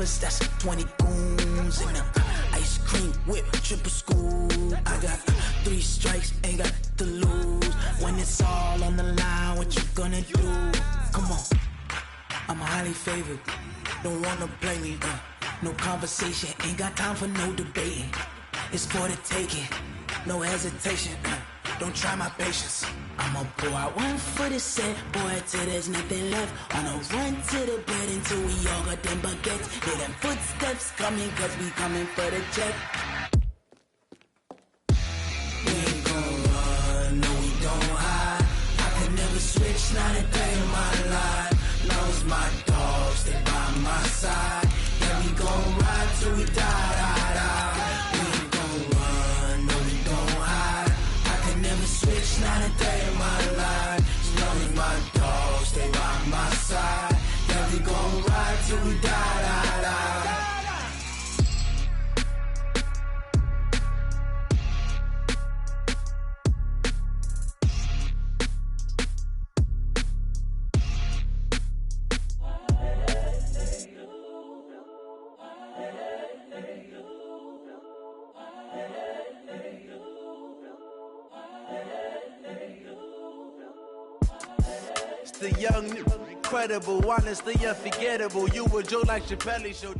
choppers, that's 20 goons in them. Ice cream whip, triple scoop. I got 3 strikes, ain't got to lose. When it's all on the line, what you gonna do? Come on, I'm highly favored. Don't wanna play me, no conversation, ain't got time for no debating. It's for the taking, no hesitation. Don't try my patience. I'ma pull out one for the set, boy, till there's nothing left. On a run to the bed until we all got them baguettes. Hear them footsteps coming, cause we coming for the jet. We ain't gon' run, no we don't hide. I can never switch, not a day in my life. Now it's my dogs, they by my side. Yeah, we gon' ride till we die, die, die. We ain't gon' run, no we don't hide. I can never switch, not a day in my life. As long as my dogs, they by my side. Yeah, we gon' ride till we die, die, die. The young, incredible, honestly unforgettable. You would joke like Chappelle Show.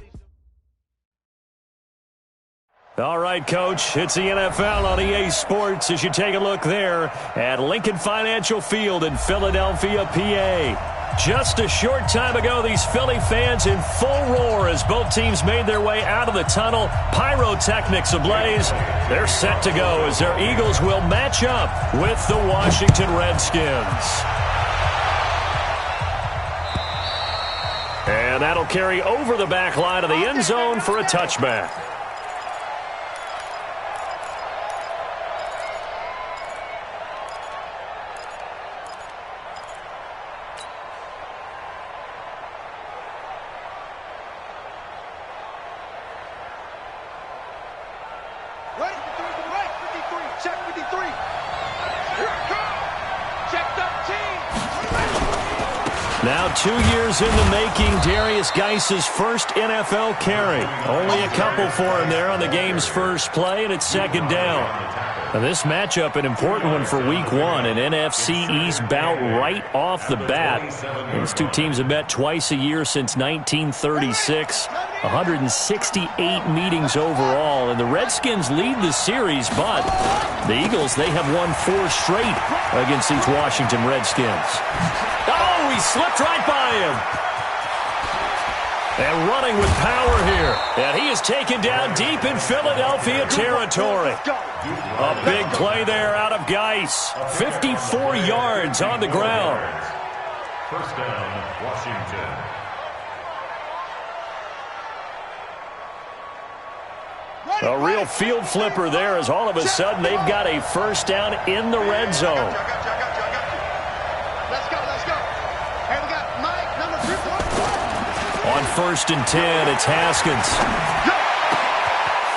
All right, Coach, it's the NFL on EA Sports as you take a look there at Lincoln Financial Field in Philadelphia, PA. Just a short time ago, these Philly fans in full roar as both teams made their way out of the tunnel. Pyrotechnics ablaze. They're set to go as their Eagles will match up with the Washington Redskins. And that'll carry over the back line of the end zone for a touchback. Right, 53, check 53. Here it comes. Checked up team. Now 2 years in the making, Darius Geis's first NFL carry. Only a couple for him there on the game's first play, and it's second down. Now this matchup, an important one for Week 1, an NFC East bout right off the bat. These two teams have met twice a year since 1936, 168 meetings overall, and the Redskins lead the series, but the Eagles, they have won 4 straight against these Washington Redskins. Oh, he slipped right by him. And running with power here. And he is taken down deep in Philadelphia territory. A big play there out of Geis. 54 yards on the ground. First down, Washington. A real field flipper there as all of a sudden they've got a first down in the red zone. On 1st and 10, it's Haskins.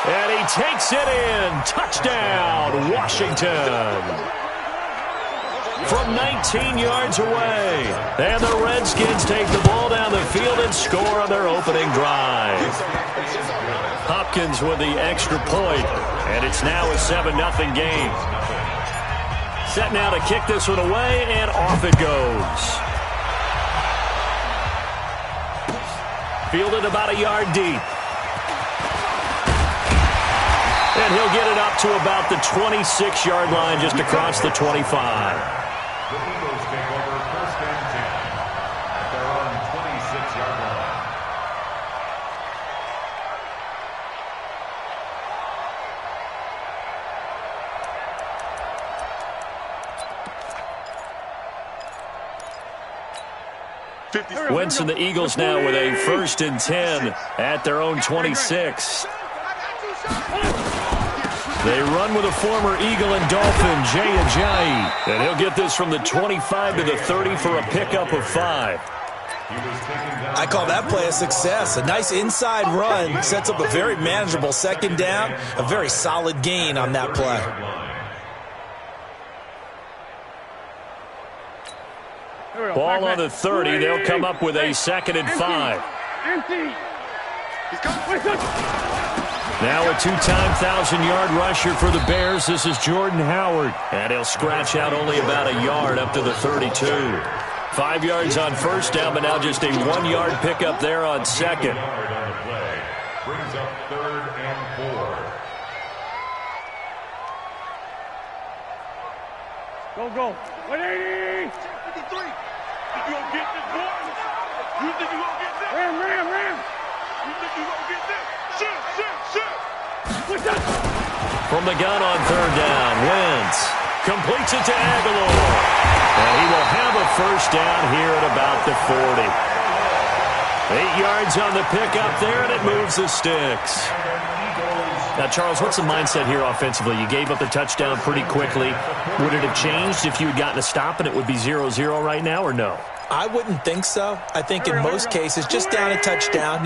And he takes it in. Touchdown, Washington. From 19 yards away. And the Redskins take the ball down the field and score on their opening drive. Hopkins with the extra point, and it's now a 7-0 game. Set now to kick this one away, and off it goes. Fielded about a yard deep. And he'll get it up to about the 26-yard line, just across the 25. The Eagles take over 1st and 10 at their own 26-yard line. Wentz and the Eagles now with a 1st and 10 at their own 26. They run with a former Eagle and Dolphin, Jay Ajayi. And he'll get this from the 25 to the 30 for a pickup of 5. I call that play a success. A nice inside run sets up a very manageable second down. A very solid gain on that play. Ball on the 30. They'll come up with a 2nd and 5. Now a two-time 1,000-yard rusher for the Bears. This is Jordan Howard. And he'll scratch out only about a yard up to the 32. 5 yards on first down, but now just a 1-yard pickup there on second. Brings up 3rd and 4. Go. 180. 53. Think you gonna get this, boy? You think you gonna get this? Ram. You think you gonna get this? Shit. From the gun on 3rd down, Wentz completes it to Aguilar. And he will have a first down here at about the 40. 8 yards on the pickup there, and it moves the sticks. Now, Charles, what's the mindset here offensively? You gave up the touchdown pretty quickly. Would it have changed if you had gotten a stop and it would be 0-0 right now, or no? I wouldn't think so. I think in most cases, just down a touchdown,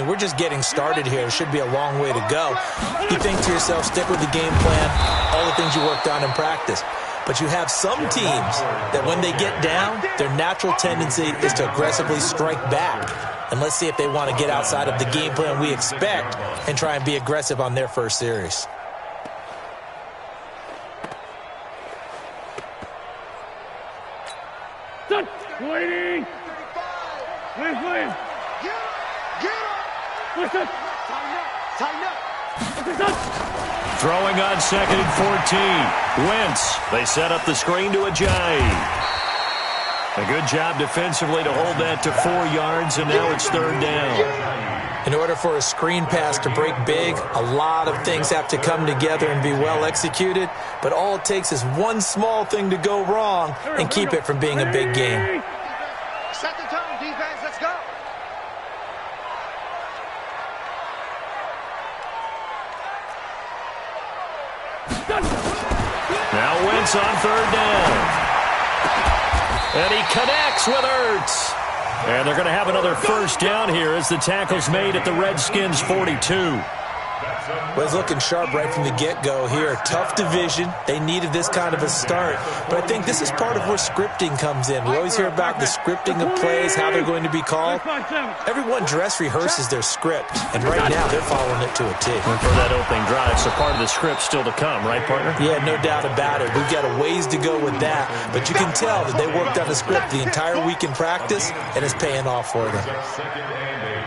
we're just getting started here. There should be a long way to go. You think to yourself, stick with the game plan, all the things you worked on in practice. But you have some teams that when they get down, their natural tendency is to aggressively strike back. And let's see if they want to get outside of the game plan we expect and try and be aggressive on their first series. Waiting. Please. Get up. Listen. Tighten up. Throwing on 2nd and 14. Wentz. They set up the screen to Ajayi. A good job defensively to hold that to 4 yards, and now it's 3rd down. In order for a screen pass to break big, a lot of things have to come together and be well executed, but all it takes is one small thing to go wrong and keep it from being a big game. Set the tone, defense. Let's go. Now Wentz on 3rd down. And he connects with Ertz. And they're going to have another first down here as the tackle's made at the Redskins' 42. Well, he's looking sharp right from the get-go here. Tough division. They needed this kind of a start. But I think this is part of where scripting comes in. We always hear about the scripting of plays, how they're going to be called. Everyone dress rehearses their script, and right now they're following it to a T. And for that opening drive, so part of the script still to come, right, partner? Yeah, no doubt about it. We've got a ways to go with that. But you can tell that they worked on the script the entire week in practice, and it's paying off for them. 2nd and 8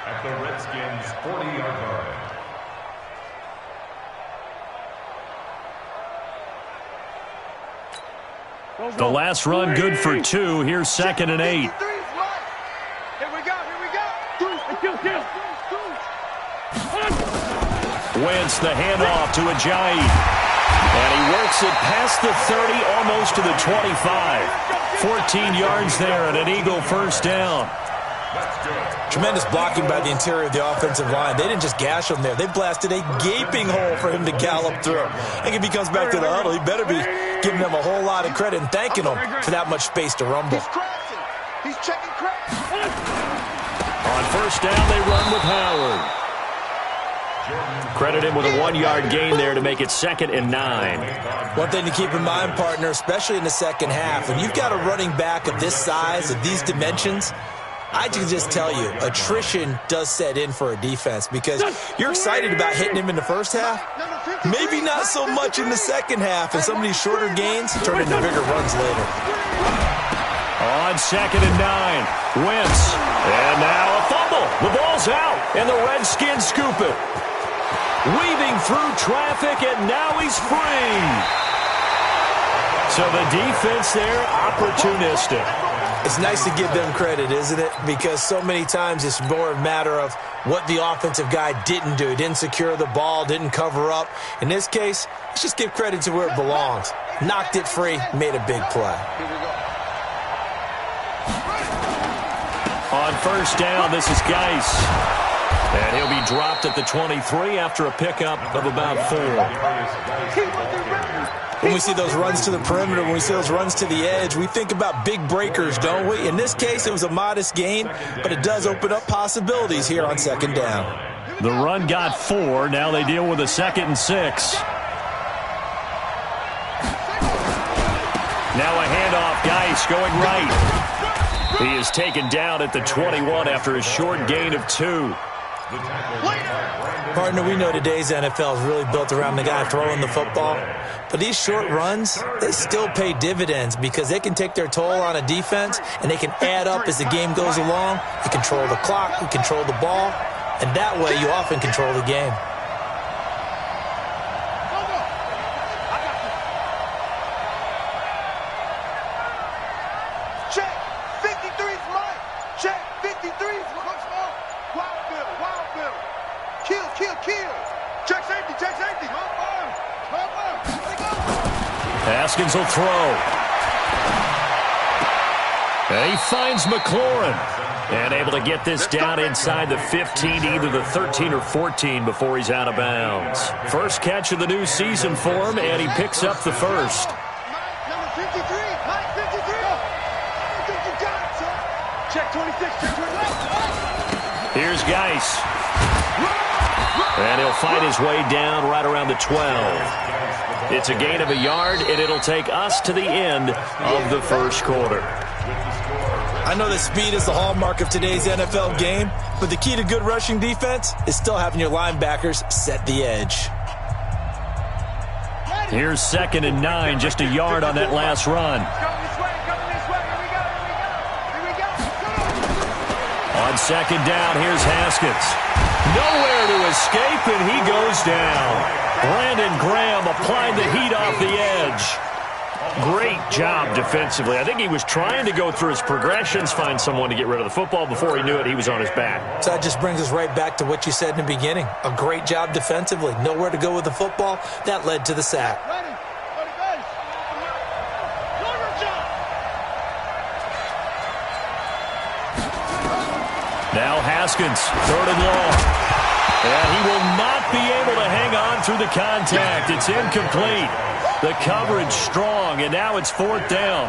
at the Redskins' 40-yard line. The last run good for 2. Here's 2nd and 8. Here we go. Kill. Wentz, the handoff to Ajayi. And he works it past the 30, almost to the 25. 14 yards there and an Eagle first down. Tremendous blocking by the interior of the offensive line. They didn't just gash him there. They blasted a gaping hole for him to gallop through. I think if he comes back to the huddle, he better be giving them a whole lot of credit and thanking them for that much space to rumble. He's checking cracks. On first down, they run with Howard. Credit him with a 1-yard gain there to make it 2nd and 9. One thing to keep in mind, partner, especially in the second half, when you've got a running back of this size, of these dimensions, I can just tell you, attrition does set in for a defense because you're excited about hitting him in the first half. Maybe not so much in the second half, and some of these shorter gains turn into bigger runs later. On 2nd and 9, Wentz. And now a fumble. The ball's out, and the Redskins scoop it. Weaving through traffic, and now he's free. So the defense there, opportunistic. It's nice to give them credit, isn't it? Because so many times it's more a matter of what the offensive guy didn't do. He didn't secure the ball, didn't cover up. In this case, let's just give credit to where it belongs. Knocked it free, made a big play. On first down, this is Geis. And he'll be dropped at the 23 after a pickup of about 4. When we see those runs to the perimeter, when we see those runs to the edge, we think about big breakers, don't we? In this case, it was a modest gain, but it does open up possibilities here on 2nd down. The run got 4. Now they deal with a 2nd and 6. Now a handoff. Geis going right. He is taken down at the 21 after a short gain of 2. Partner, we know today's NFL is really built around the guy throwing the football. But these short runs, they still pay dividends because they can take their toll on a defense, and they can add up as the game goes along. You control the clock, you control the ball, and that way you often control the game. Check, 53's Mike. Check, 53's Coach Mo. Wild Bill. Kill. Check safety. Haskins will throw. And he finds McLaurin. And able to get this down inside the 15, either the 13 or 14 before he's out of bounds. First catch of the new season for him, and he picks up the first. Number 53, Mike 53. I think you got it, son. Check 26, check 26. Here's Geis. And he'll fight his way down right around the 12. It's a gain of a yard, and it'll take us to the end of the first quarter. I know that speed is the hallmark of today's NFL game, but the key to good rushing defense is still having your linebackers set the edge. Here's 2nd and 9, just a yard on that last run. On 2nd down, here's Haskins. Nowhere to escape, and he goes down. Brandon Graham applying the heat off the edge. Great job defensively. I think he was trying to go through his progressions, find someone to get rid of the football. Before he knew it, he was on his back. So that just brings us right back to what you said in the beginning. A great job defensively. Nowhere to go with the football. That led to the sack. Now Haskins, 3rd and long. And he will not be able to hang on through the contact. It's incomplete. The coverage strong, and now it's 4th down.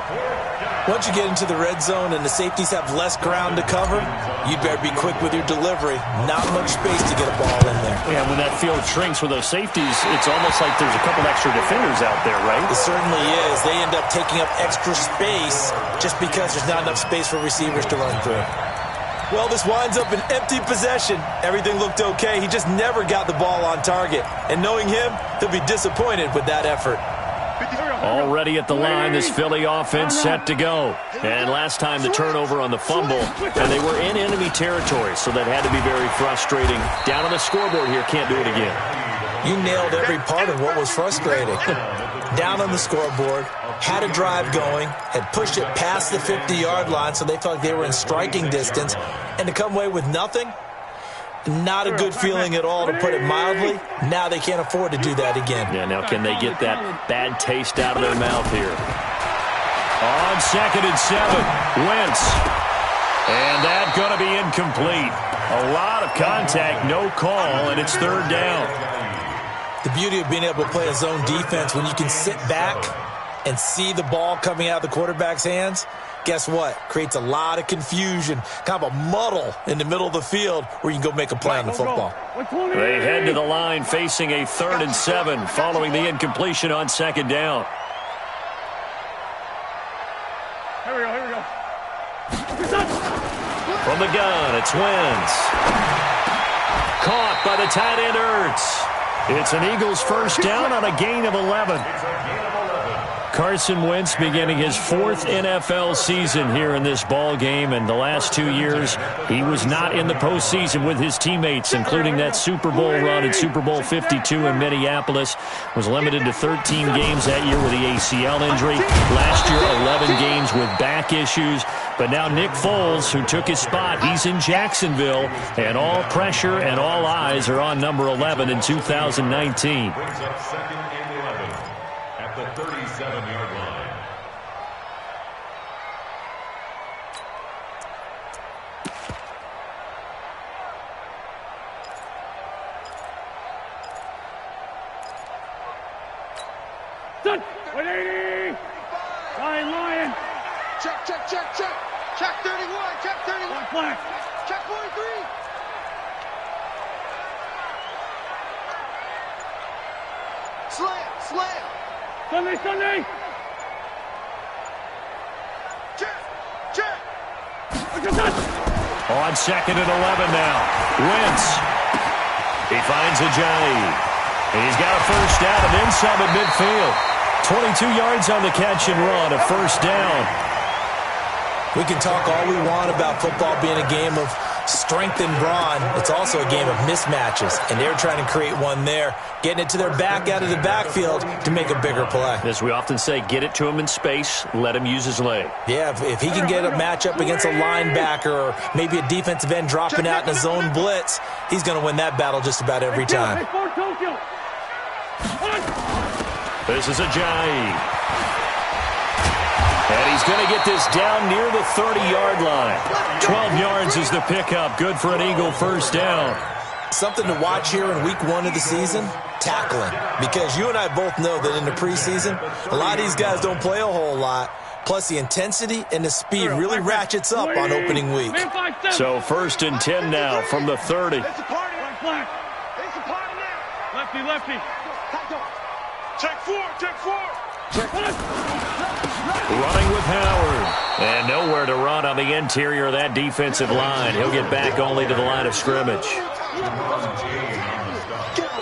Once you get into the red zone and the safeties have less ground to cover, you better be quick with your delivery. Not much space to get a ball in there. Yeah, when that field shrinks with those safeties, it's almost like there's a couple extra defenders out there, right? It certainly is. They end up taking up extra space just because there's not enough space for receivers to run through. Well, this winds up an empty possession. Everything looked okay. He just never got the ball on target. And knowing him, he'll be disappointed with that effort. Already at the line, this Philly offense set to go. And last time the turnover on the fumble, and they were in enemy territory, so that had to be very frustrating. Down on the scoreboard here, can't do it again. You nailed every part of what was frustrating. Down on the scoreboard, had a drive going, had pushed it past the 50-yard line, so they felt like they were in striking distance, and to come away with nothing, not a good feeling at all, to put it mildly. Now they can't afford to do that again. Yeah, now can they get that bad taste out of their mouth here? On 2nd and 7, Wentz. And that's going to be incomplete. A lot of contact, no call, and it's 3rd down. The beauty of being able to play a zone defense when you can sit back and see the ball coming out of the quarterback's hands, guess what? Creates a lot of confusion, kind of a muddle in the middle of the field where you can go make a play on the football. They head to the line facing a 3rd and 7 following the incompletion on 2nd down. Here we go. From the gun, it's Wentz. Caught by the tight end Ertz. It's an Eagles first down on a gain of 11. Carson Wentz beginning his 4th NFL season here in this ball game, and the last 2 years he was not in the postseason with his teammates, including that Super Bowl run in Super Bowl 52 in Minneapolis. Was limited to 13 games that year with the ACL injury. Last year 11 games with back issues. But now Nick Foles, who took his spot, he's in Jacksonville, and all pressure and all eyes are on number 11 in 2019. Brings up 2nd and 11 at the 37-yard line. Done. 180. Lion. Check. Check 31. Check 31. Flag. Check 43. Slam. Sunday. Check. On 2nd and 11 now. Wentz He finds Ajayi. He's got a first down and then some at midfield. 22 yards on the catch and run, a first down. We can talk all we want about football being a game of strength and brawn. It's also a game of mismatches, and they're trying to create one there, getting it to their back out of the backfield to make a bigger play. As we often say, get it to him in space, let him use his leg. Yeah, if he can get a matchup against a linebacker or maybe a defensive end dropping out in a zone blitz, he's going to win that battle just about every time. This is Ajayi. And he's going to get this down near the 30-yard line. 12 yards is the pickup. Good for an Eagle first down. Something to watch here in week 1 of the season, tackling. Because you and I both know that in the preseason, a lot of these guys don't play a whole lot. Plus, the intensity and the speed really ratchets up on opening week. So 1st and 10 now from the 30. It's a party. It's a party now. Lefty. Check four. Running with Howard. And nowhere to run on the interior of that defensive line. He'll get back only to the line of scrimmage.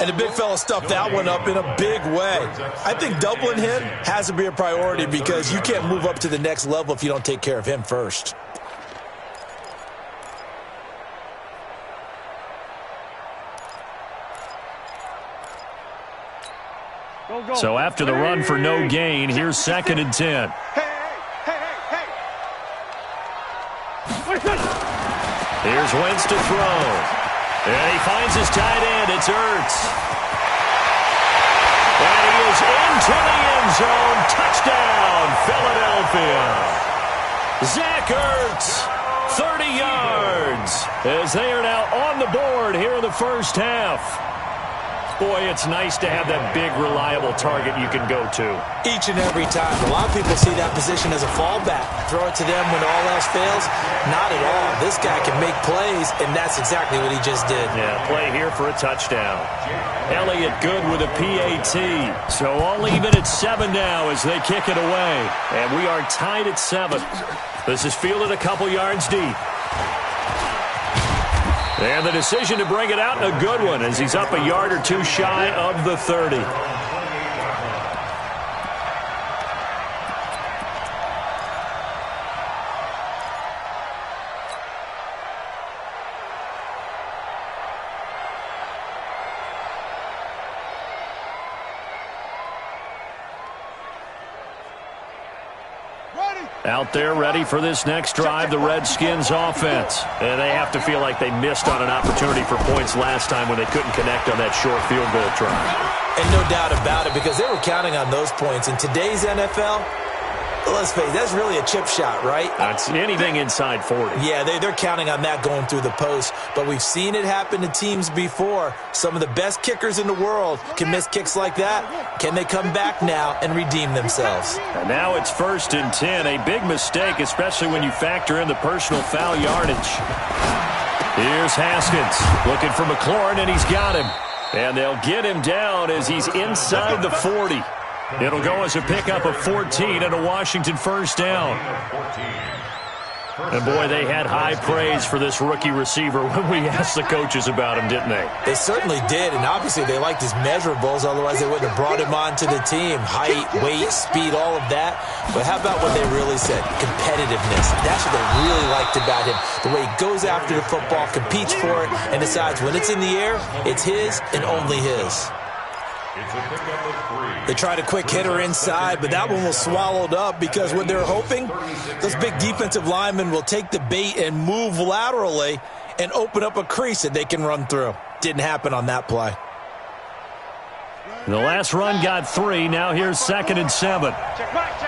And the big fella stuffed that one up in a big way. I think doubling him has to be a priority because you can't move up to the next level if you don't take care of him first. So after the run for no gain, here's 2nd and 10. Here's Wentz to throw. And he finds his tight end. It's Ertz. And he is into the end zone. Touchdown, Philadelphia. Zach Ertz, 30 yards, as they are now on the board here in the first half. Boy, it's nice to have that big, reliable target you can go to. Each and every time. A lot of people see that position as a fallback. Throw it to them when all else fails. Not at all. This guy can make plays, and that's exactly what he just did. Yeah, play here for a touchdown. Elliott good with a PAT. So all even at 7 now as they kick it away. And we are tied at 7. This is fielded a couple yards deep. And the decision to bring it out, a good one, as he's up a yard or two shy of the 30. Out there ready for this next drive, the Redskins offense. And they have to feel like they missed on an opportunity for points last time when they couldn't connect on that short field goal try. And no doubt about it, because they were counting on those points. In today's NFL, let's face it, that's really a chip shot, right? That's anything inside 40. Yeah, they're counting on that going through the post. But we've seen it happen to teams before. Some of the best kickers in the world can miss kicks like that. Can they come back now and redeem themselves? And now it's 1st and 10. A big mistake, especially when you factor in the personal foul yardage. Here's Haskins looking for McLaurin, and he's got him. And they'll get him down as he's inside the 40. It'll go as a pickup of 14 and a Washington first down. And, boy, they had high praise for this rookie receiver when we asked the coaches about him, didn't they? They certainly did, and obviously they liked his measurables. Otherwise, they wouldn't have brought him onto the team. Height, weight, speed, all of that. But how about what they really said? Competitiveness. That's what they really liked about him. The way he goes after the football, competes for it, and decides when it's in the air, it's his and only his. They tried a quick hitter inside, but that one was swallowed up because what they're hoping, those big defensive linemen will take the bait and move laterally and open up a crease that they can run through. Didn't happen on that play. The last run got 3. Now here's 2nd and 7. Check back.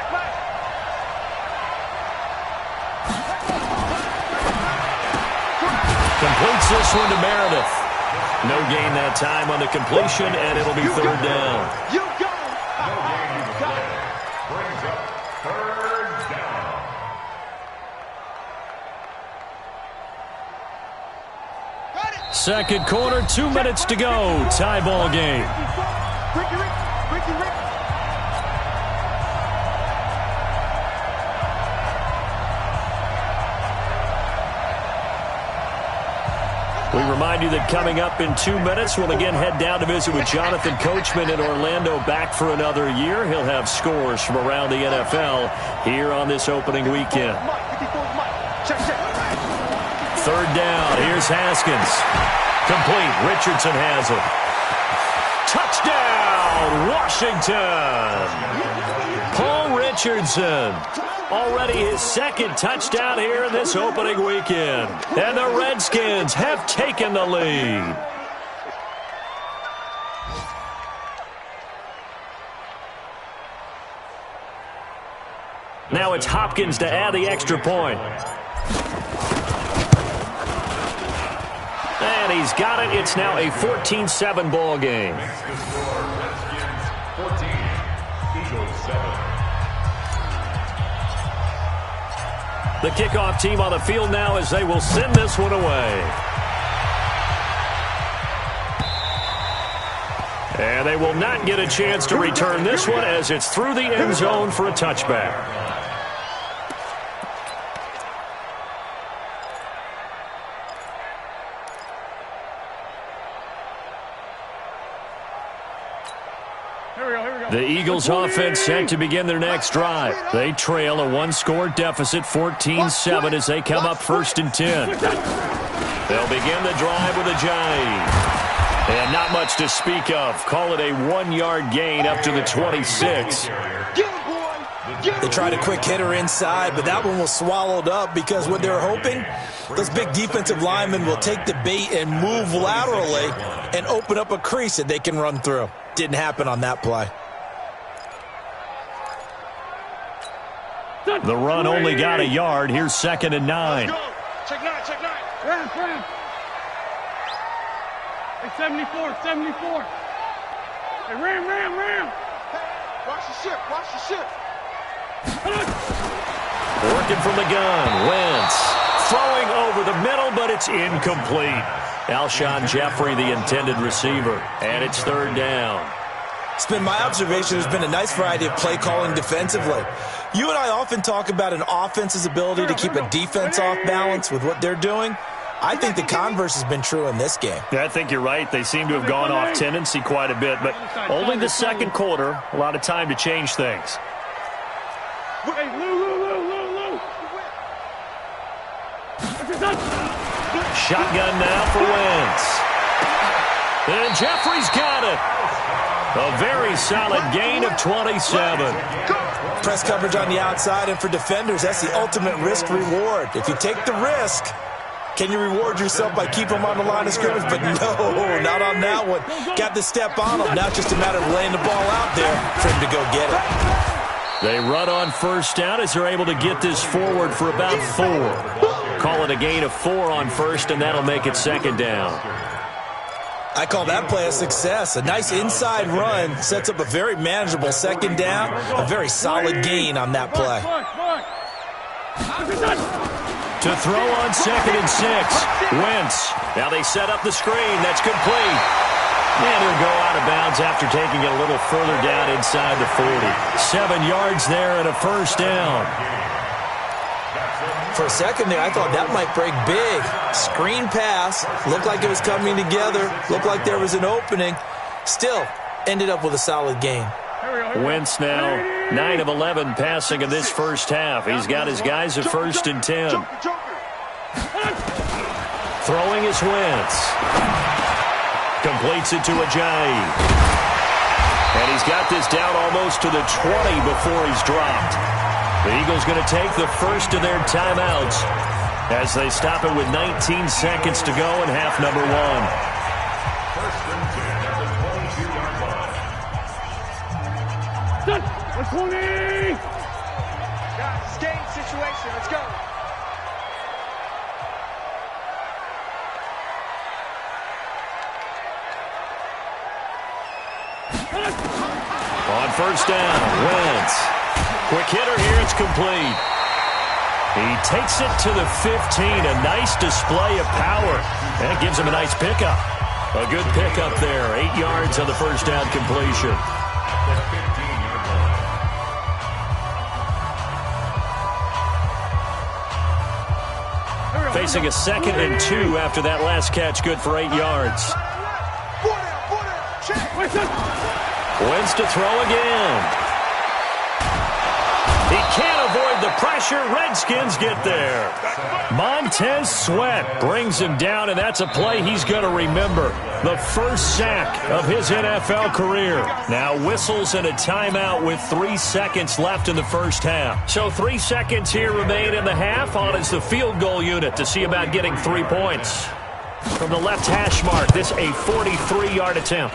Completes this one to Meredith. No gain that time on the completion, and it'll be 3rd down. You got it. No gain on the play. Brings up 3rd down. Second quarter, 2 minutes to go. Tie ball game. Ricky. We remind you that coming up in 2 minutes, we'll again head down to visit with Jonathan Coachman in Orlando, back for another year. He'll have scores from around the NFL here on this opening weekend. Third down. Here's Haskins. Complete. Richardson has it. Touchdown, Washington. Paul Richardson. Already his second touchdown here in this opening weekend. And the Redskins have taken the lead. Now it's Hopkins to add the extra point. And he's got it. It's now a 14-7 ball game. The kickoff team on the field now as they will send this one away. And they will not get a chance to return this one as it's through the end zone for a touchback. The Eagles offense set to begin their next drive. They trail a one-score deficit, 14-7, as they come up 1st and 10. They'll begin the drive with a jive. And not much to speak of. Call it a 1-yard gain up to the 26. They tried a quick hitter inside, but that one was swallowed up because what they're hoping, those big defensive linemen will take the bait and move laterally and open up a crease that they can run through. Didn't happen on that play. The run only got a yard. Here's 2nd and 9. Check 9, check 9. Ram. Hey, 74. Hey, ram. Hey, watch the ship. Working from the gun. Wentz throwing over the middle, but it's incomplete. Alshon Jeffrey, the intended receiver. And it's 3rd down. It's been my observation there's been a nice variety of play calling defensively. You and I often talk about an offense's ability to keep a defense off balance with what they're doing. I think the converse has been true in this game. Yeah, I think you're right. They seem to have gone off tendency quite a bit, but only the second quarter. A lot of time to change things. Hey, Lou. Shotgun now for Wentz. And Jeffrey's got it. A very solid gain of 27. Press coverage on the outside, and for defenders, that's the ultimate risk-reward. If you take the risk, can you reward yourself by keeping them on the line of scrimmage? But no, not on that one. Got the step on them. Now it's just a matter of laying the ball out there for him to go get it. They run on 1st down as they're able to get this forward for about 4. Call it a gain of 4 on 1st, and that'll make it 2nd down. I call that play a success. A nice inside run sets up a very manageable 2nd down. A very solid gain on that play. To throw on 2nd and 6. Wentz. Now they set up the screen. That's complete. And he'll go out of bounds after taking it a little further down inside the 40. 7 yards there and a 1st down. For a second there, I thought that might break big. Screen pass. Looked like it was coming together. Looked like there was an opening. Still, ended up with a solid gain. Wentz now 9 of 11 passing in this first half. He's got his guys at 1st and 10. Throwing is Wentz. Completes it to Ajayi. And he's got this down almost to the 20 before he's dropped. The Eagles going to take the first of their timeouts as they stop it with 19 seconds to go in half number 1. 1st and 10 at the 22-yard line. 20! Guys, game situation. Let's go. On 1st down, Wentz. Quick hitter here, it's complete. He takes it to the 15, a nice display of power. That gives him a nice pickup. A good pickup there, 8 yards on the 1st down completion. Facing a 2nd and 2 after that last catch, good for 8 yards. Wins to throw again. He can't avoid the pressure. Redskins get there. Montez Sweat brings him down, and that's a play he's going to remember. The first sack of his NFL career. Now whistles and a timeout with 3 seconds left in the first half. So 3 seconds here remain in the half. On is the field goal unit to see about getting 3 points. From the left hash mark, this a 43-yard attempt.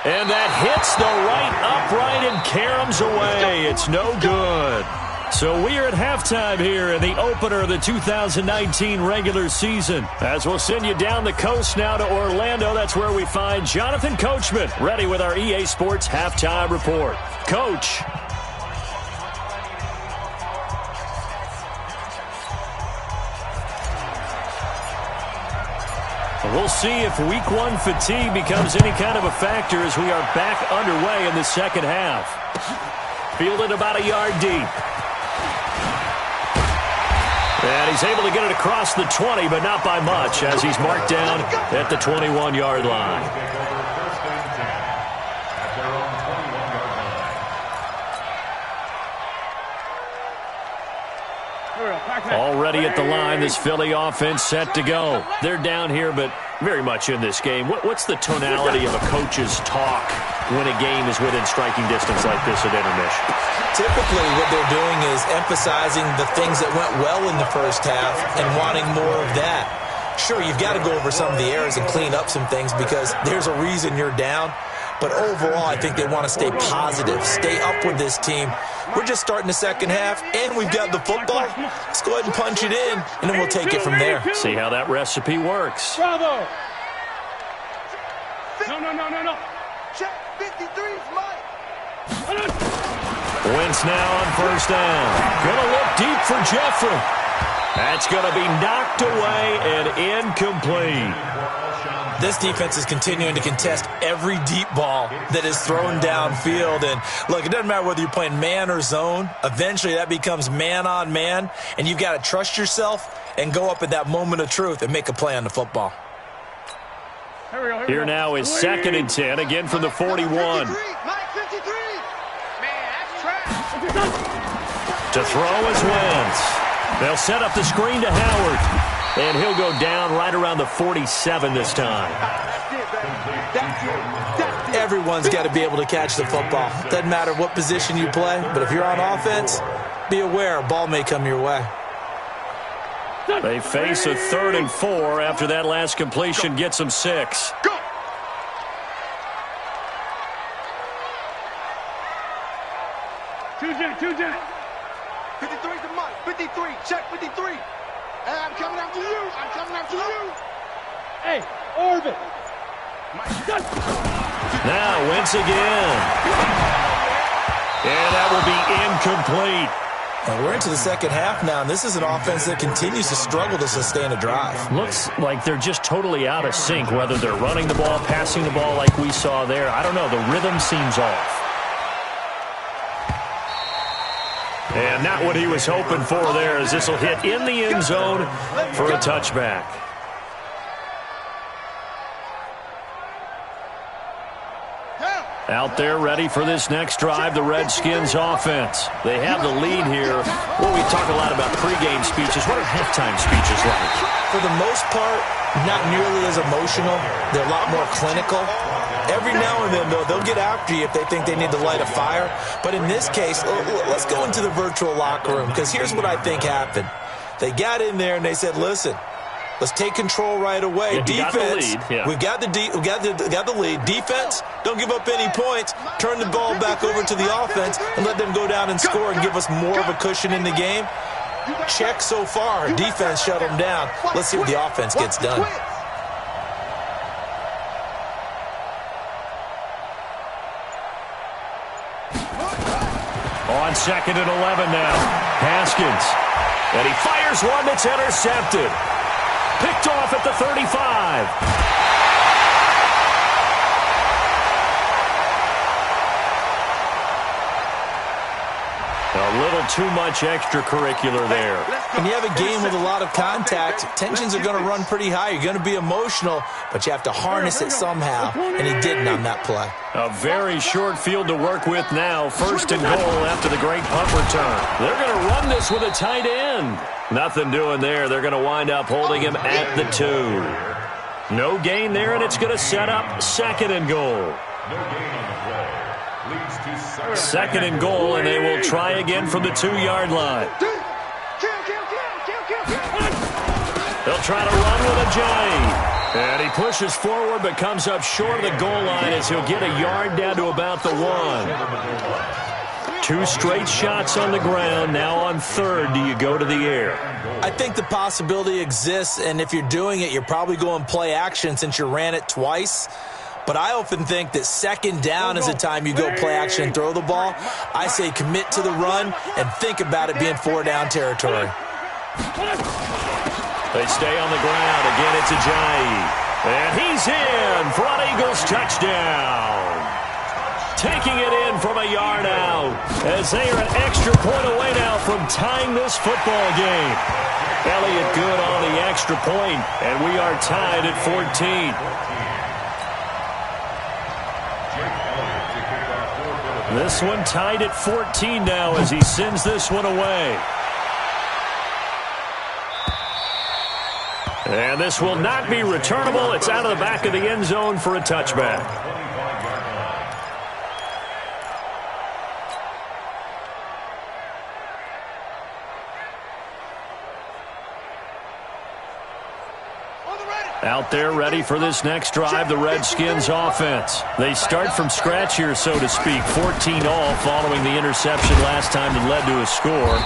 And that hits the right upright and caroms away. It's no good. So we are at halftime here in the opener of the 2019 regular season. As we'll send you down the coast now to Orlando, that's where we find Jonathan Coachman, ready with our EA Sports halftime report. Coach. We'll see if week 1 fatigue becomes any kind of a factor as we are back underway in the second half. Fielded about a yard deep. And he's able to get it across the 20, but not by much, as he's marked down at the 21-yard line. Already at the line, this Philly offense set to go. They're down here, but very much in this game. What's the tonality of a coach's talk when a game is within striking distance like this at intermission? Typically, what they're doing is emphasizing the things that went well in the first half and wanting more of that. Sure, you've got to go over some of the errors and clean up some things because there's a reason you're down. But overall, I think they want to stay positive, stay up with this team. We're just starting the second half, and we've got the football. Let's go ahead and punch it in, and then we'll take it from there. See how that recipe works. Bravo! No. Check 53's Mike. Wentz now on first down. Gonna look deep for Jeffrey. That's gonna be knocked away and incomplete. This defense is continuing to contest every deep ball that is thrown downfield. And, look, it doesn't matter whether you're playing man or zone. Eventually, that becomes man-on-man, and you've got to trust yourself and go up at that moment of truth and make a play on the football. Here now is 2nd and 10, again from the 41. Mike 53. Man, that's trash. To throw is Wentz. They'll set up the screen to Howard. And he'll go down right around the 47 this time. Everyone's got to be able to catch the football. Doesn't matter what position you play, but if you're on offense, be aware a ball may come your way. They face a 3rd and 4 after that last completion gets them 6. Go. Choose it. 53 to Mike. 53. Check 53. I'm coming after you. Hey, Orbit. Now Wentz again. And that will be incomplete. And we're into the second half now, and this is an offense that continues to struggle to sustain a drive. Looks like they're just totally out of sync, whether they're running the ball, passing the ball like we saw there. I don't know. The rhythm seems off. And not what he was hoping for there, as this will hit in the end zone for a touchback. Out there ready for this next drive, the Redskins offense. They have the lead here. Well, we talk a lot about pregame speeches. What are halftime speeches like? For the most part, not nearly as emotional. They're a lot more clinical. Every now and then, though, they'll get after you if they think they need to light a fire. But in this case, let's go into the virtual locker room, because here's what I think happened. They got in there and they said, listen, let's take control right away. Yeah, defense, we've got the lead. Defense, don't give up any points. Turn the ball back over to the offense and let them go down and score and give us more of a cushion in the game. Check so far. Defense shut them down. Let's see what the offense gets done. On 2nd and 11 now. Haskins. And he fires one that's intercepted. Picked off at the 35. A little too much extracurricular there. When you have a game with a lot of contact, tensions are going to run pretty high. You're going to be emotional, but you have to harness it somehow, and he didn't on that play. A very short field to work with now. 1st and goal after the great punt return. They're going to run this with a tight end. Nothing doing there. They're going to wind up holding him at the 2. No gain there, and it's going to set up 2nd and goal. No gain on the play. Leads to 2nd and goal, and they will try again from the 2-yard line. They'll try to run with a J. And he pushes forward but comes up short of the goal line as he'll get a yard down to about the 1. 2 straight shots on the ground. Now on 3rd, do you go to the air? I think the possibility exists, and if you're doing it, you're probably going play action since you ran it twice. But I often think that 2nd down is the time you go play action and throw the ball. I say commit to the run and think about it being 4-down territory. They stay on the ground. Again, it's Ajayi. And he's in for an Eagles touchdown. Taking it in from a yard out as they are an extra point away now from tying this football game. Elliott good on the extra point, and we are tied at 14. This one tied at 14 now as he sends this one away. And this will not be returnable. It's out of the back of the end zone for a touchback. Out there ready for this next drive, the Redskins offense. They start from scratch here, so to speak. 14-all following the interception last time that led to a score.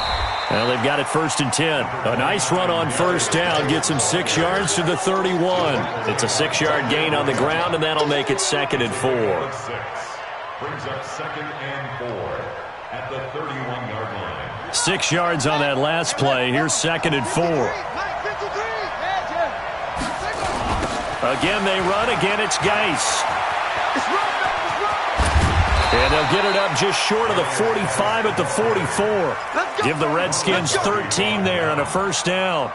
Well, they've got it 1st and 10. A nice run on 1st down gets him 6 yards to the 31. It's a 6-yard gain on the ground, and that'll make it 2nd and 4. Brings up 2nd and 4 at the 31-yard line. 6 yards on that last play. Here's 2nd and 4. Again, they run. Again, it's Geis. And they'll get it up just short of the 45 at the 44. Give the Redskins 13 there on a 1st down.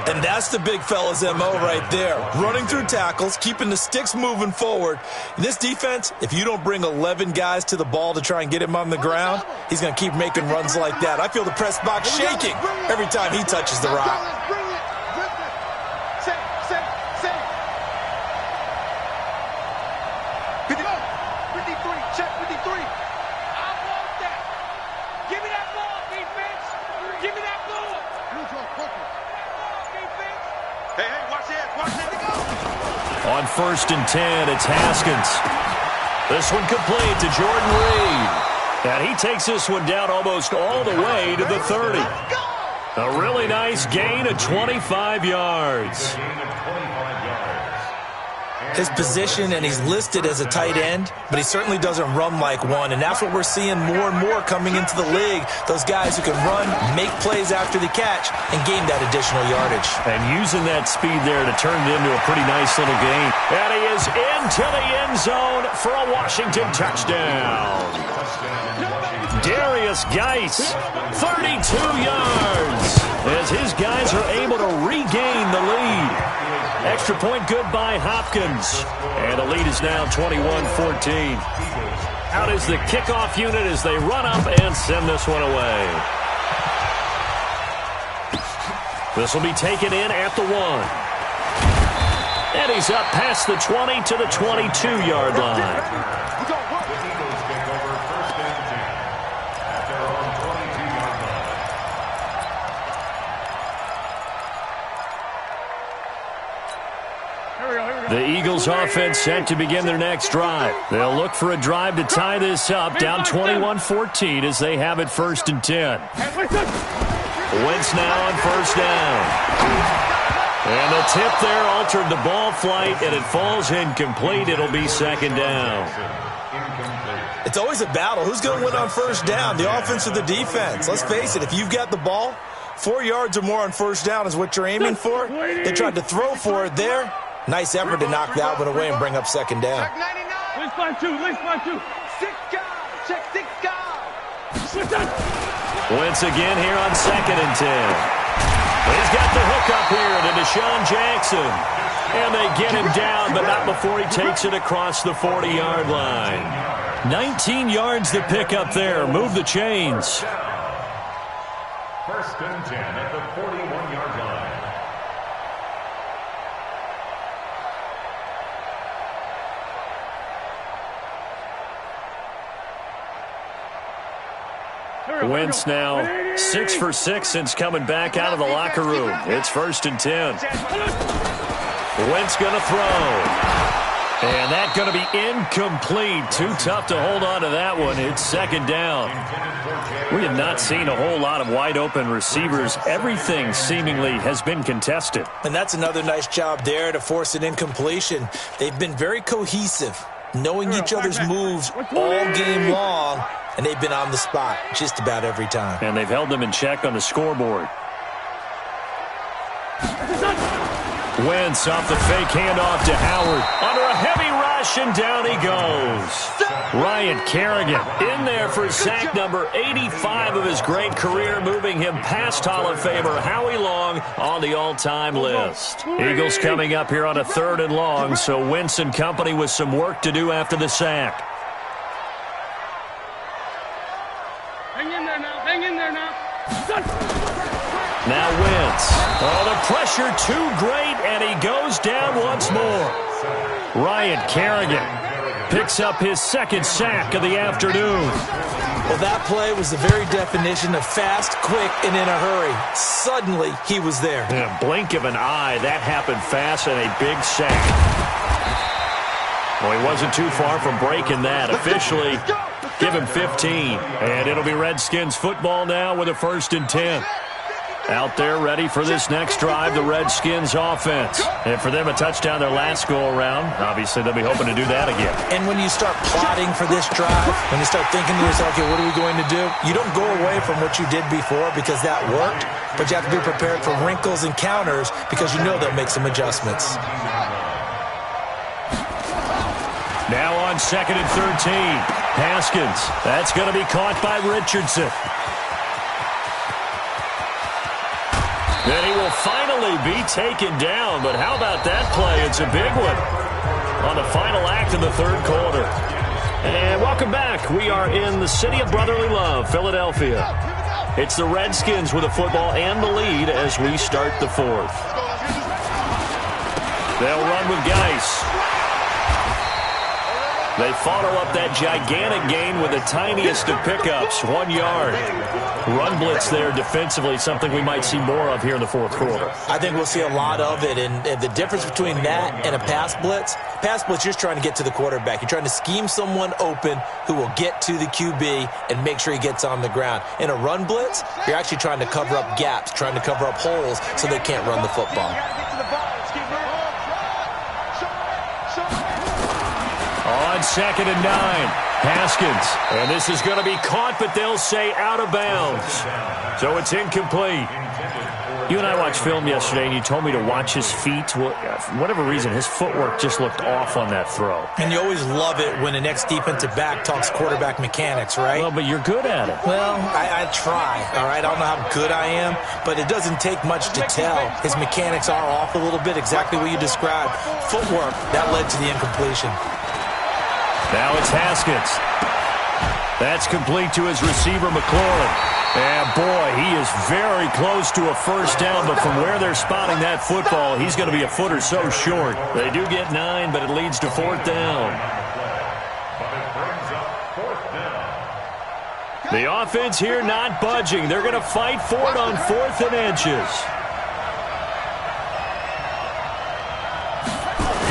And that's the big fella's MO right there. Running through tackles, keeping the sticks moving forward. In this defense, if you don't bring 11 guys to the ball to try and get him on the ground, he's going to keep making runs like that. I feel the press box shaking every time he touches the rock. On 1st and 10, it's Haskins. This one complete to Jordan Reed. And he takes this one down almost all the way to the 30. A really nice gain of 25 yards. His position, and he's listed as a tight end, but he certainly doesn't run like one, and that's what we're seeing more and more coming into the league. Those guys who can run, make plays after the catch, and gain that additional yardage. And using that speed there to turn it into a pretty nice little gain. And he is into the end zone for a Washington touchdown. Darius Geis, 32 yards, as his guys are able to regain the lead. Extra point good by Hopkins. And the lead is now 21-14. Out is the kickoff unit as they run up and send this one away. This will be taken in at the 1. And he's up past the 20 to the 22-yard line. The Eagles offense set to begin their next drive. They'll look for a drive to tie this up, down 21-14 as they have it 1st and 10. Wentz now on 1st down. And the tip there altered the ball flight, and it falls incomplete. It'll be 2nd down. It's always a battle. Who's going to win on 1st down, the offense or the defense? Let's face it, if you've got the ball, 4 yards or more on 1st down is what you're aiming for. They tried to throw for it there. Nice effort to knock that one away and bring up 2nd down. List line 2. 6 guys. Check 6 guys. Wentz again here on 2nd and 10. He's got the hook up here to Deshaun Jackson. And they get him down, but not before he takes it across the 40-yard line. 19 yards to pick up there. Move the chains. 1st and 10 at the 41-yard line. Wentz now 6 for 6 since coming back out of the locker room. It's 1st and 10. Wentz going to throw. And that's going to be incomplete. Too tough to hold on to that one. It's 2nd down. We have not seen a whole lot of wide open receivers. Everything seemingly has been contested. And that's another nice job there to force an incompletion. They've been very cohesive, knowing each other's moves all game long, and they've been on the spot just about every time. And they've held them in check on the scoreboard. Wentz off the fake handoff to Howard. Under a heavy rush, and down he goes. Ryan Kerrigan in there for sack number 85 of his great career, moving him past Hall of Famer Howie Long on the all-time list. Eagles coming up here on a 3rd and long, so Wentz and company with some work to do after the sack. Hang in there now. Hang in there now. Now Wentz. Oh, the pressure too great, and he goes down once more. Ryan Kerrigan picks up his 2nd sack of the afternoon. Well, that play was the very definition of fast, quick, and in a hurry. Suddenly, he was there. In a blink of an eye, that happened fast, and a big sack. Well, he wasn't too far from breaking that. Officially, give him 15. And it'll be Redskins football now with a 1st and 10. Out there ready for this next drive, the Redskins offense. And for them, a touchdown their last go-around. Obviously, they'll be hoping to do that again. And when you start plotting for this drive, when you start thinking to yourself, okay, what are we going to do? You don't go away from what you did before because that worked, but you have to be prepared for wrinkles and counters because you know they'll make some adjustments. Now on 2nd and 13. Haskins. That's going to be caught by Richardson. Then he will finally be taken down. But how about that play? It's a big one on the final act of the 3rd quarter. And welcome back. We are in the city of brotherly love, Philadelphia. It's the Redskins with the football and the lead as we start the 4th. They'll run with Geis. They follow up that gigantic gain with the tiniest of pickups, 1 yard. Run blitz there defensively, something we might see more of here in the 4th quarter. I think we'll see a lot of it, and the difference between that and a pass blitz, you're just trying to get to the quarterback. You're trying to scheme someone open who will get to the QB and make sure he gets on the ground. In a run blitz, you're actually trying to cover up gaps, trying to cover up holes so they can't run the football. On 2nd and 9, Haskins. And this is going to be caught, but they'll say out of bounds. So it's incomplete. You and I watched film yesterday, and you told me to watch his feet. Well, for whatever reason, his footwork just looked off on that throw. And you always love it when an ex-defensive back talks quarterback mechanics, right? Well, but you're good at it. Well, I try, all right? I don't know how good I am, but it doesn't take much to tell. His mechanics are off a little bit, exactly what you described. Footwork, that led to the incompletion. Now it's Haskins. That's complete to his receiver, McLaurin. And, boy, he is very close to a 1st down, but from where they're spotting that football, he's going to be a foot or so short. They do get 9, but it leads to 4th down. The offense here not budging. They're going to fight for it on 4th and inches.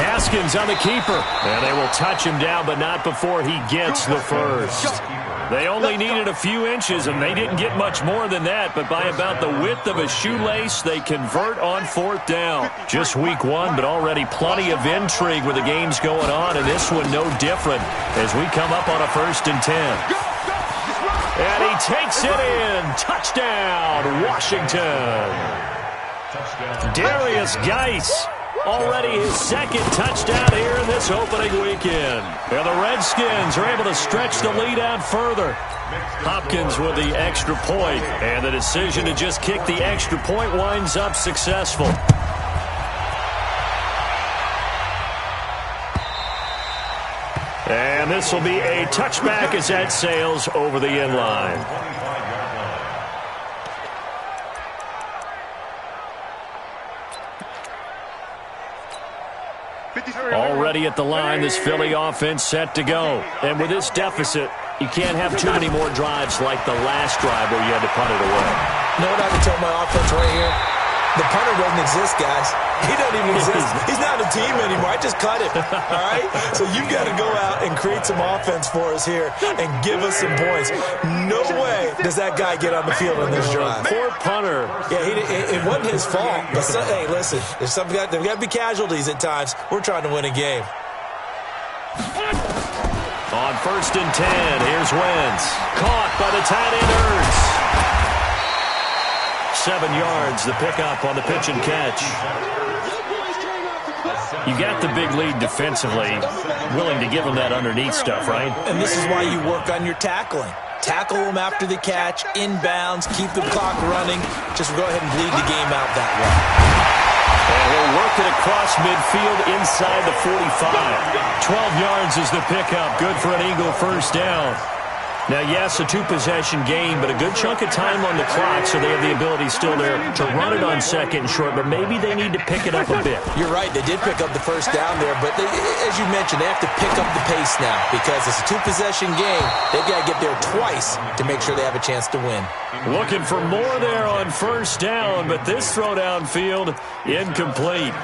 Haskins on the keeper. And they will touch him down, but not before he gets the 1st. They only needed a few inches, and they didn't get much more than that, but by about the width of a shoelace, they convert on 4th down. Just week 1, but already plenty of intrigue with the games going on, and this one no different as we come up on a 1st and 10. And he takes it in. Touchdown, Washington. Darius Geis Already his second touchdown here in this opening weekend. And the Redskins are able to stretch the lead out further. Hopkins with the extra point, and the decision to just kick the extra point winds up successful. And this will be a touchback as that sails over the end line. Already at the line, this Philly offense set to go. And with this deficit, you can't have too many more drives like the last drive where you had to punt it away. You know what I can tell my offense right here? The punter doesn't exist, guys. He doesn't even exist. He's not a team anymore. I just cut him, all right? So you've got to go out and create some offense for us here and give us some points. No way does that guy get on the field on this drive. Poor punter. Yeah, it wasn't his fault. But hey, listen, there's got to be casualties at times. We're trying to win a game. On 1st and 10, here's Wentz. Caught by the tight end Ertz. 7 yards, the pickup on the pitch and catch. You got the big lead defensively, willing to give them that underneath stuff, right? And this is why you work on your tackling. Tackle them after the catch, inbounds, keep the clock running. Just go ahead and bleed the game out that way. And he'll work it across midfield inside the 45. 12 yards is the pickup. Good for an Eagle first down. Now, yes, a two-possession game, but a good chunk of time on the clock, so they have the ability still there to run it on second and short, but maybe they need to pick it up a bit. You're right. They did pick up the first down there, but as you mentioned, they have to pick up the pace now because it's a two-possession game. They've got to get there twice to make sure they have a chance to win. Looking for more there on first down, but this throw downfield incomplete.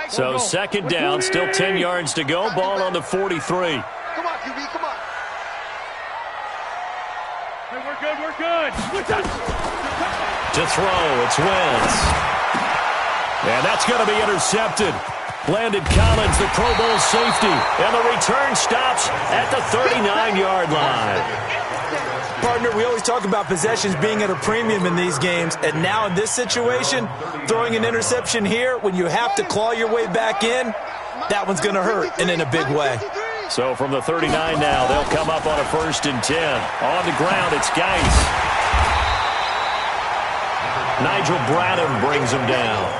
So second down, still 10 yards to go. Ball on the 43. Come on, QB, come on. Hey, we're good, we're good. To throw, it's Wentz. And that's going to be intercepted. Landon Collins, the Pro Bowl safety. And the return stops at the 39-yard line. Partner, we always talk about possessions being at a premium in these games, and now in this situation, throwing an interception here when you have to claw your way back in, that one's going to hurt, and in a big way. So from the 39 now, they'll come up on a 1st and 10. On the ground, it's Geis. Nigel Bradham brings him down.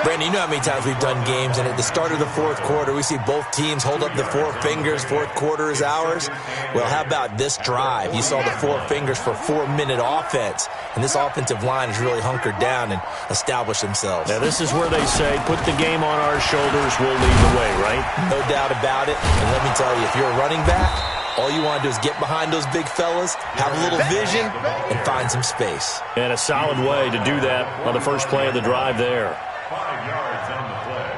Brandon, you know how many times we've done games, and at the start of the fourth quarter, we see both teams hold up the four fingers, fourth quarter is ours. Well, how about this drive? You saw the four fingers for 4-minute offense, and this offensive line has really hunkered down and established themselves. Now, this is where they say, put the game on our shoulders, we'll lead the way, right? No doubt about it, and let me tell you, if you're a running back, all you want to do is get behind those big fellas, have a little vision, and find some space. And a solid way to do that on the first play of the drive there. 5 yards on the play.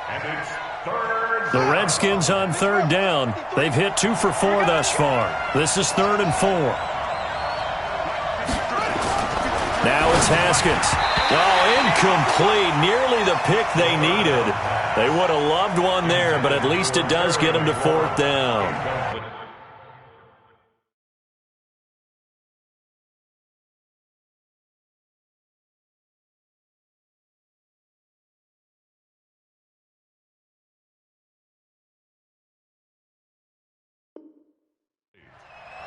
And it's third. The Redskins on third down. They've hit 2 for 4 thus far. This is 3rd and 4. Now it's Haskins. Oh, incomplete. Nearly the pick they needed. They would have loved one there, but at least it does get them to 4th down.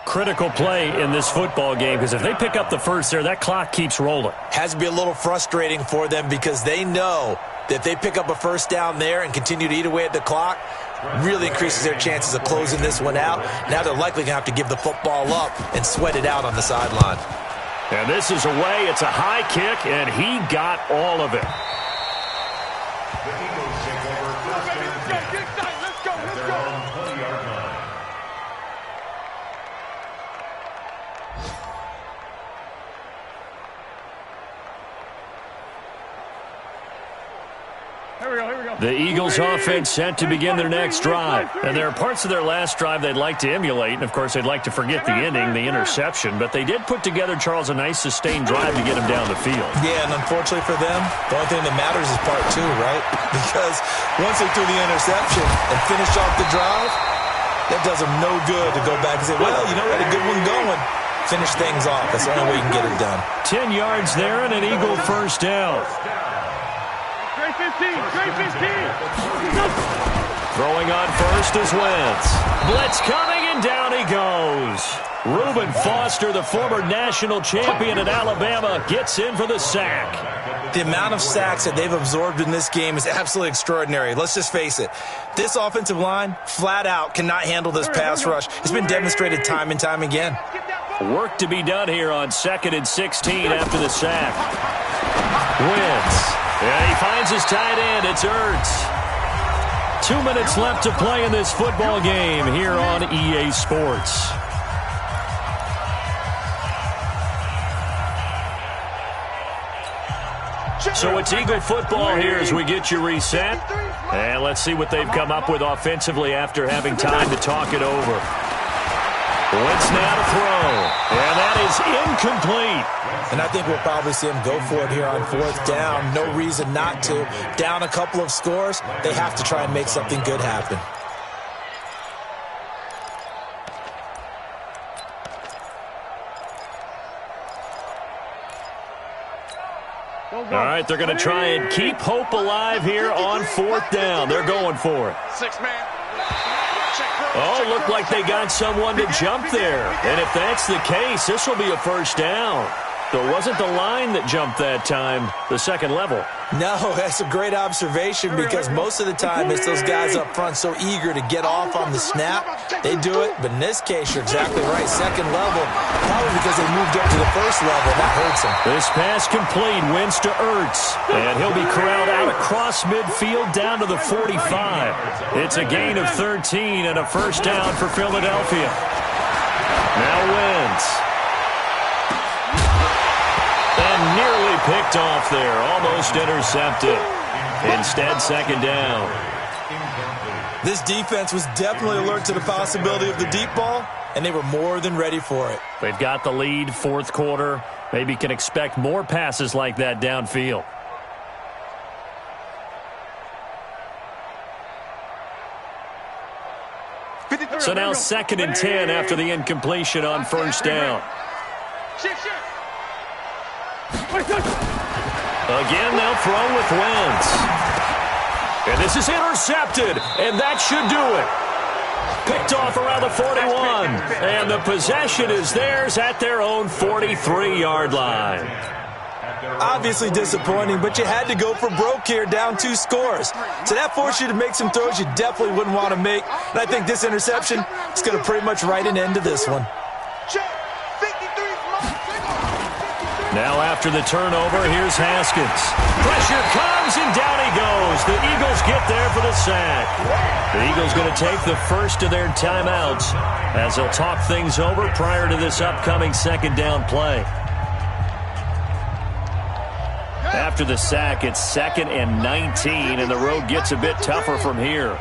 Critical play in this football game because if they pick up the first there, that clock keeps rolling. Has to be a little frustrating for them because they know that if they pick up a first down there and continue to eat away at the clock, really increases their chances of closing this one out. Now they're likely going to have to give the football up and sweat it out on the sideline. And this is away. It's a high kick, and he got all of it. The Eagles take over 1st and 10. Let's go, let's go. 20-yard line. The Eagles offense set to begin their next drive. And there are parts of their last drive they'd like to emulate. And, of course, they'd like to forget the ending, the interception. But they did put together, Charles, a nice sustained drive to get him down the field. Yeah, and unfortunately for them, the only thing that matters is part 2, right? Because once they threw the interception and finished off the drive, That does them no good to go back and say, well, you know, we had a good one going. Finish things off. That's the only way you can get it done. 10 yards there and an Eagle first down. Trey 15, Trey 15. Throwing on first is Wentz. Blitz coming, and down he goes. Reuben Foster, the former national champion at Alabama, gets in for the sack. The amount of sacks that they've absorbed in this game is absolutely extraordinary. Let's just face it. This offensive line, flat out, cannot handle this pass rush. It's been demonstrated time and time again. Work to be done here on 2nd and 16 after the sack. Wentz. And he finds his tight end. It's Ertz. 2 minutes left to play in this football game here on EA Sports. So it's Eagle football here as we get you reset. And let's see what they've come up with offensively after having time to talk it over. Wentz now to throw. And that is incomplete. And I think we'll probably see him go for it here on 4th down. No reason not to. Down a couple of scores, they have to try and make something good happen. All right, they're going to try and keep hope alive here on 4th down. They're going for it. 6-man. Oh, looked like they got someone to jump there. And if that's the case, this will be a first down. Though it wasn't the line that jumped that time, the second level. No, that's a great observation because most of the time it's those guys up front so eager to get off on the snap. They do it, but in this case, you're exactly right. Second level, probably because they moved up to the first level. That hurts them. This pass complete, Wentz to Ertz. And he'll be corralled out across midfield down to the 45. It's a gain of 13 and a first down for Philadelphia. Now Wentz. And nearly picked off there, almost intercepted. Instead, second down. This defense was definitely alert to the possibility of the deep ball, and they were more than ready for it. They've got the lead, 4th quarter. Maybe can expect more passes like that downfield. So now 2nd and 10 after the incompletion on first down. Again, they'll throw with Wentz. And this is intercepted, and that should do it. Picked off around the 41, and the possession is theirs at their own 43-yard line. Obviously disappointing, but you had to go for broke here, down 2 scores. So that forced you to make some throws you definitely wouldn't want to make. And I think this interception is going to pretty much write an end to this one. Now after the turnover, here's Haskins. Pressure comes, and down he goes. The Eagles get there for the sack. The Eagles going to take the first of their timeouts as they'll talk things over prior to this upcoming second down play. After the sack, it's 2nd and 19, and the road gets a bit tougher from here.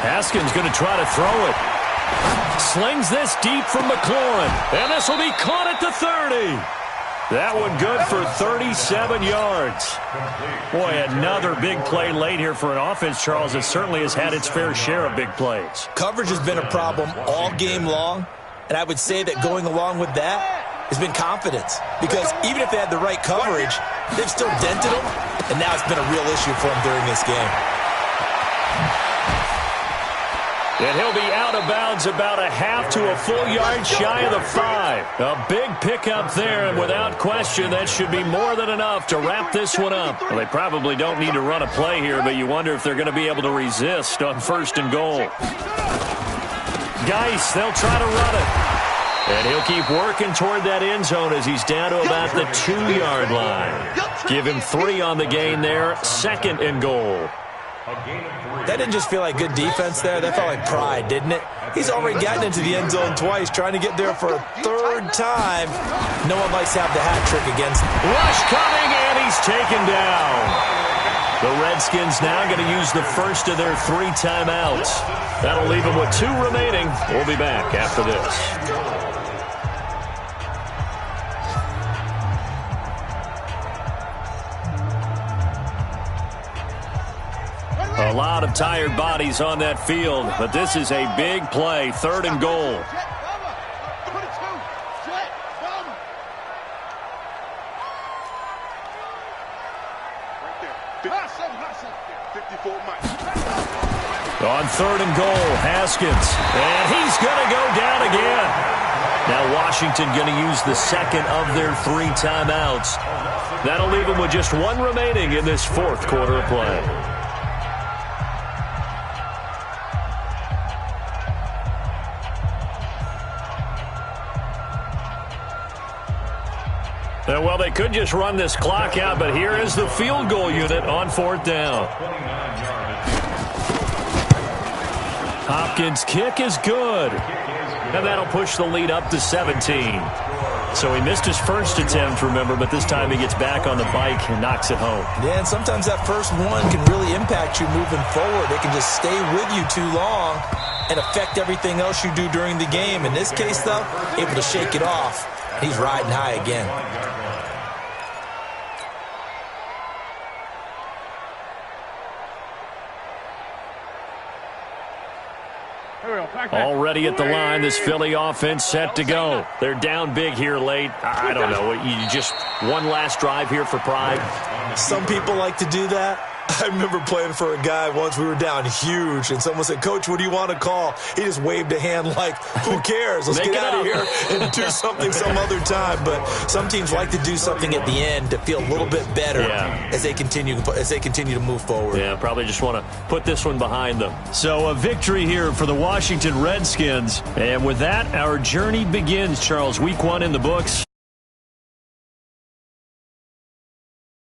Haskins going to try to throw it. Slings this deep from McLaurin. And this will be caught at the 30. That one good for 37 yards. Boy, another big play late here for an offense, Charles, that certainly has had its fair share of big plays. Coverage has been a problem all game long. And I would say that going along with that has been confidence. Because even if they had the right coverage, they've still dented them. And now it's been a real issue for them during this game. And he'll be out of bounds about a half to a full yard shy of the 5. A big pickup there, and without question, that should be more than enough to wrap this one up. Well, they probably don't need to run a play here, but you wonder if they're going to be able to resist on 1st and goal. Geis, they'll try to run it. And he'll keep working toward that end zone as he's down to about the 2-yard line. Give him 3 on the gain there, 2nd and goal. That didn't just feel like good defense there. That felt like pride, didn't it? He's already gotten into the end zone twice, trying to get there for a 3rd time. No one likes to have the hat trick against him. Rush coming, and he's taken down. The Redskins now going to use the first of their 3 timeouts. That'll leave them with 2 remaining. We'll be back after this. A lot of tired bodies on that field, but this is a big play, 3rd and goal. On 3rd and goal, Haskins. And he's going to go down again. Now Washington going to use the second of their 3 timeouts. That'll leave them with just 1 remaining in this 4th quarter of play. Well, they could just run this clock out, but here is the field goal unit on 4th down. Hopkins' kick is good. And that'll push the lead up to 17. So he missed his first attempt, remember, but this time he gets back on the bike and knocks it home. Yeah, and sometimes that first one can really impact you moving forward. They can just stay with you too long and affect everything else you do during the game. In this case, though, able to shake it off. He's riding high again. Already at the line, this Philly offense set to go. They're down big here late. I don't know. You just one last drive here for pride. Some people like to do that. I remember playing for a guy once. We were down huge, and someone said, "Coach, what do you want to call?" He just waved a hand like, who cares? Let's get out of here and do something some other time. But some teams like to do something at the end to feel a little bit better as they continue to move forward. Yeah, probably just want to put this one behind them. So a victory here for the Washington Redskins. And with that, our journey begins, Charles. Week 1 in the books.